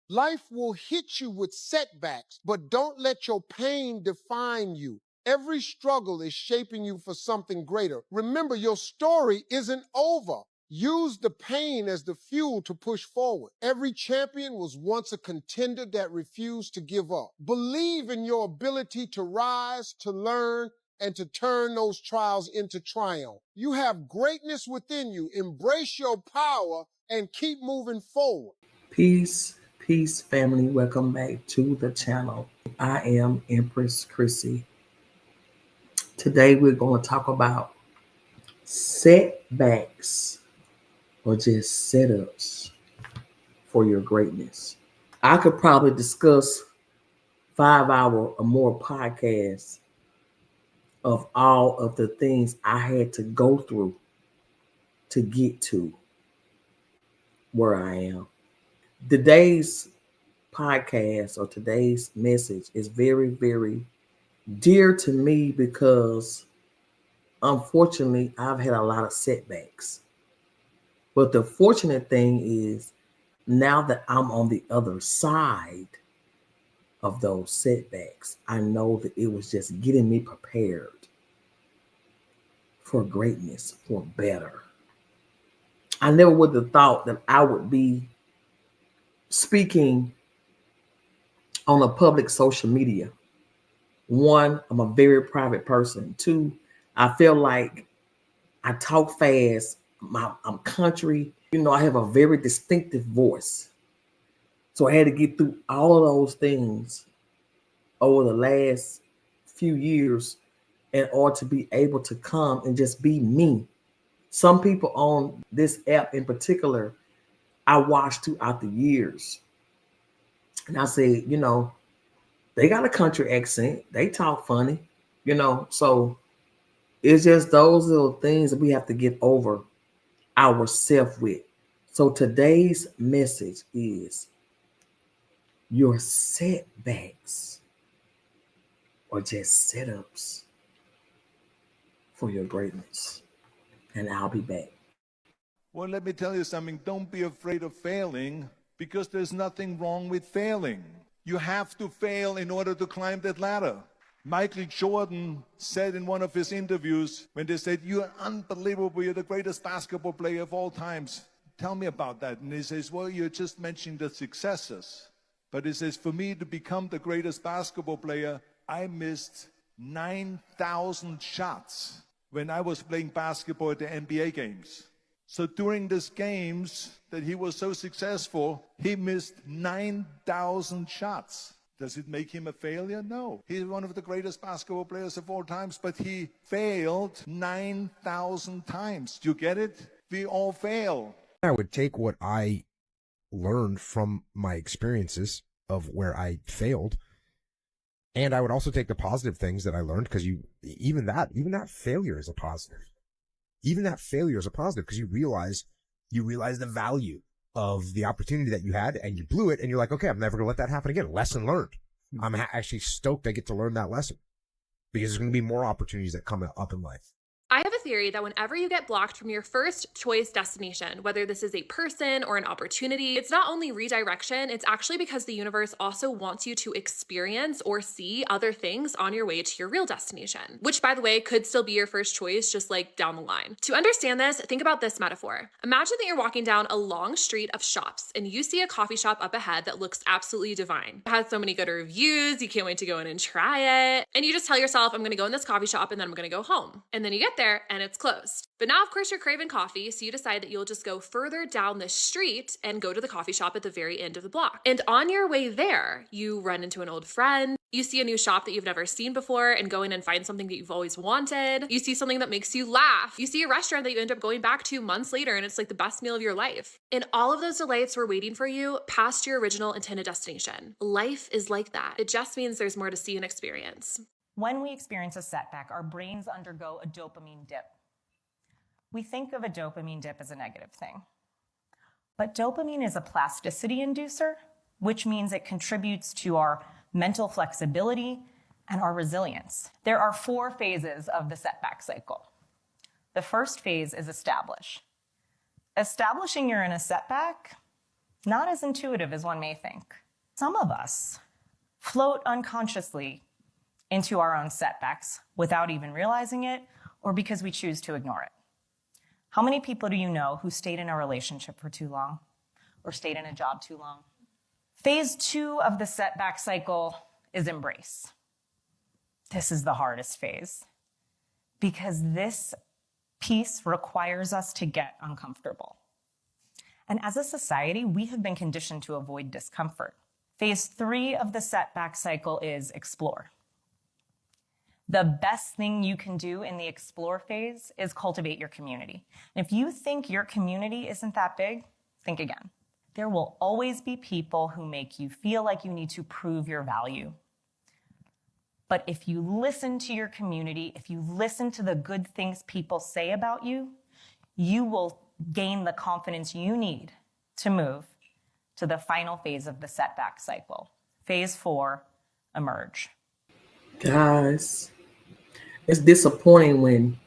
Life will hit you with setbacks, but don't let your pain define you. Every struggle is shaping you for something greater. Remember, your story isn't over. Use the pain as the fuel to push forward. Every champion was once a contender that refused to give up. Believe in your ability to rise, to learn, and to turn those trials into triumph. You have greatness within you. Embrace your power and keep moving forward. Peace, family. Welcome back to the channel. I am Empress Crissy. Today we're going to talk about setbacks or just setups for your greatness. I could probably discuss 5-hour or more podcasts of all of the things I had to go through to get to where I am. Today's podcast or today's message is very, very dear to me because unfortunately I've had a lot of setbacks. But the fortunate thing is now that I'm on the other side of those setbacks, I know that it was just getting me prepared for greatness, for better. I never would have thought that I would be speaking on a public social media. One, I'm a very private person. Two, I feel like I talk fast. I'm country. I have a very distinctive voice. So I had to get through all of those things over the last few years in order to be able to come and just be me. Some people on this app in particular, I watched throughout the years. And I said, they got a country accent. They talk funny, So it's just those little things that we have to get over ourselves with. So today's message is your setbacks or just setups for your greatness. And I'll be back. Well, let me tell you something. Don't be afraid of failing because there's nothing wrong with failing. You have to fail in order to climb that ladder. Michael Jordan said in one of his interviews when they said, "You're unbelievable. You're the greatest basketball player of all times. Tell me about that." And he says, "Well, you're just mentioning the successes." But he says, "For me to become the greatest basketball player, I missed 9,000 shots when I was playing basketball at the NBA games." So during these games that he was so successful, he missed 9,000 shots. Does it make him a failure? No. He's one of the greatest basketball players of all times, but he failed 9,000 times. Do you get it? We all fail. I would take what I learned from my experiences of where I failed, and I would also take the positive things that I learned, because even that failure is a positive. Even that failure is a positive because you realize the value of the opportunity that you had, and you blew it, and you're like, okay, I'm never going to let that happen again. Lesson learned. I'm actually stoked I get to learn that lesson because there's going to be more opportunities that come up in life. I have a theory that whenever you get blocked from your first choice destination, whether this is a person or an opportunity, it's not only redirection, it's actually because the universe also wants you to experience or see other things on your way to your real destination, which, by the way, could still be your first choice, just like down the line. To understand this, think about this metaphor. Imagine that you're walking down a long street of shops and you see a coffee shop up ahead that looks absolutely divine. It has so many good reviews, you can't wait to go in and try it. And you just tell yourself, I'm gonna go in this coffee shop and then I'm gonna go home. And then you get there and it's closed. But now, of course, you're craving coffee, so you decide that you'll just go further down the street and go to the coffee shop at the very end of the block. And on your way there, you run into an old friend, you see a new shop that you've never seen before and go in and find something that you've always wanted. You see something that makes you laugh. You see a restaurant that you end up going back to months later and it's like the best meal of your life. And all of those delights were waiting for you past your original intended destination. Life is like that. It just means there's more to see and experience. When we experience a setback, our brains undergo a dopamine dip. We think of a dopamine dip as a negative thing. But dopamine is a plasticity inducer, which means it contributes to our mental flexibility and our resilience. There are 4 phases of the setback cycle. The first phase is establish. Establishing you're in a setback not as intuitive as one may think. Some of us float unconsciously into our own setbacks without even realizing it, or because we choose to ignore it. How many people do you know who stayed in a relationship for too long or stayed in a job too long? Phase 2 of the setback cycle is embrace. This is the hardest phase because this piece requires us to get uncomfortable. And as a society, we have been conditioned to avoid discomfort. Phase 3 of the setback cycle is explore. The best thing you can do in the explore phase is cultivate your community. And if you think your community isn't that big, think again. There will always be people who make you feel like you need to prove your value. But if you listen to your community, if you listen to the good things people say about you, you will gain the confidence you need to move to the final phase of the setback cycle. Phase 4, emerge. Guys, it's disappointing when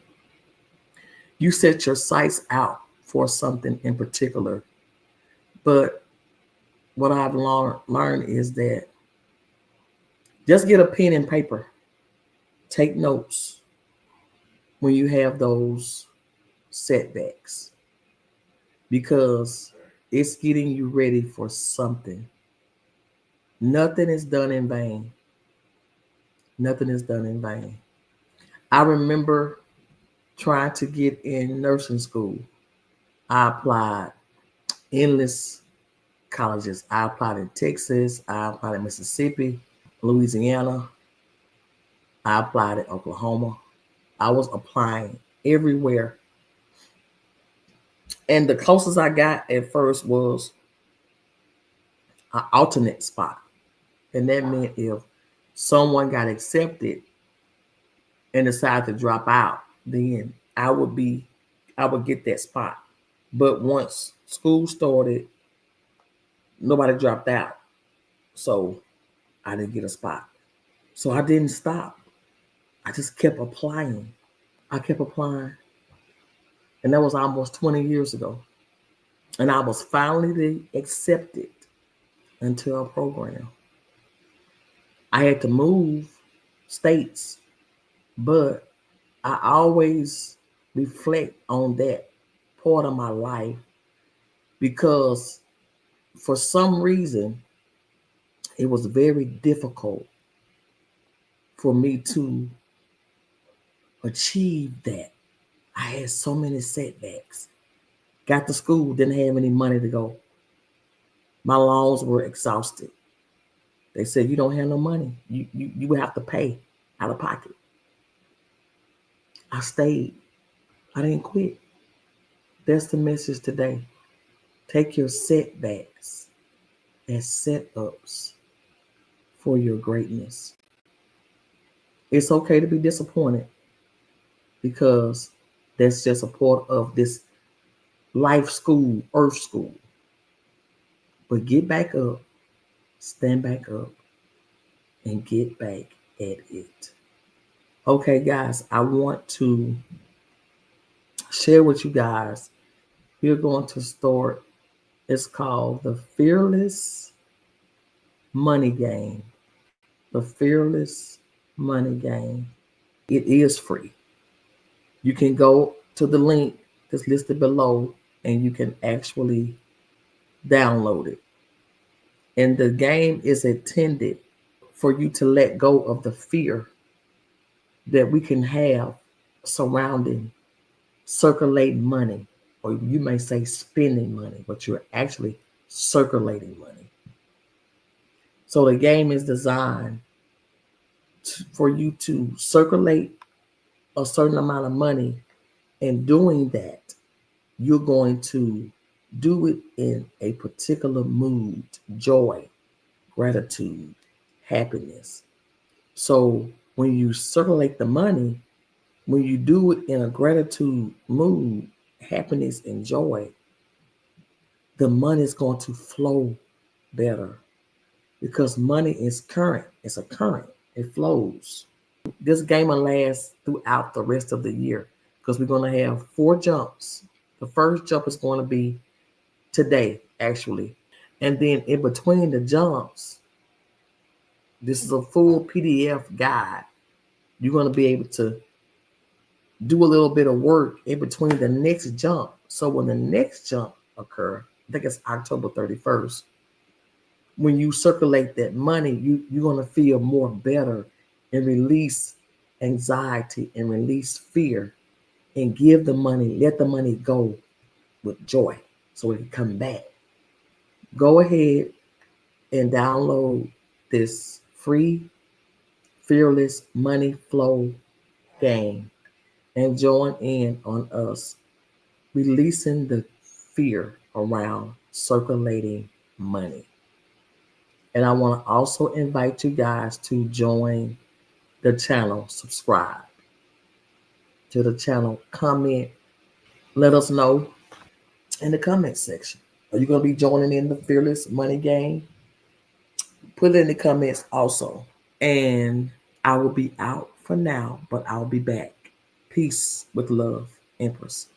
you set your sights out for something in particular. But what I've learned is that just get a pen and paper. Take notes when you have those setbacks, because it's getting you ready for something. Nothing is done in vain. Nothing is done in vain. I remember trying to get in nursing school. I applied endless colleges. I applied in Texas. I applied in Mississippi, Louisiana. I applied in Oklahoma. I was applying everywhere. And the closest I got at first was an alternate spot. And that meant if someone got accepted and decided to drop out, then I would get that spot. But once school started, nobody dropped out. So I didn't get a spot. So I didn't stop. I just kept applying. I kept applying. And that was almost 20 years ago. And I was finally accepted into a program. I had to move states, but I always reflect on that part of my life because for some reason, it was very difficult for me to achieve that. I had so many setbacks. Got to school, didn't have any money to go. My loans were exhausted. They said, you don't have no money. You would have to pay out of pocket. I stayed. I didn't quit. That's the message today. Take your setbacks as setups for your greatness. It's okay to be disappointed because that's just a part of this life school, earth school. But get back up, stand back up, and get back at it. Okay, guys, I want to share with you guys. We're going to start. It's called the Fearless Money Game. The Fearless Money Game. It is free. You can go to the link that's listed below and you can actually download it. And the game is intended for you to let go of the fear that we can have surrounding circulating money, or you may say spending money, but you're actually circulating money. So the game is designed for you to circulate a certain amount of money. And doing that, you're going to do it in a particular mood: joy, gratitude, happiness. So when you circulate the money, when you do it in a gratitude mood, happiness and joy, the money is going to flow better because money is current. It's a current. It flows. This game will last throughout the rest of the year because we're going to have 4 jumps. The first jump is going to be today, actually. And then in between the jumps, this is a full PDF guide. You're going to be able to do a little bit of work in between the next jump. So when the next jump occur, I think it's October 31st, when you circulate that money, you're going to feel more better and release anxiety and release fear and give the money, let the money go with joy so it can come back. Go ahead and download this free Fearless Money Flow game and join in on us releasing the fear around circulating money. And I want to also invite you guys to join the channel, subscribe to the channel, comment, let us know in the comment section. Are you going to be joining in the Fearless Money game? Put it in the comments also. And I will be out for now, but I'll be back. Peace with love, Empress.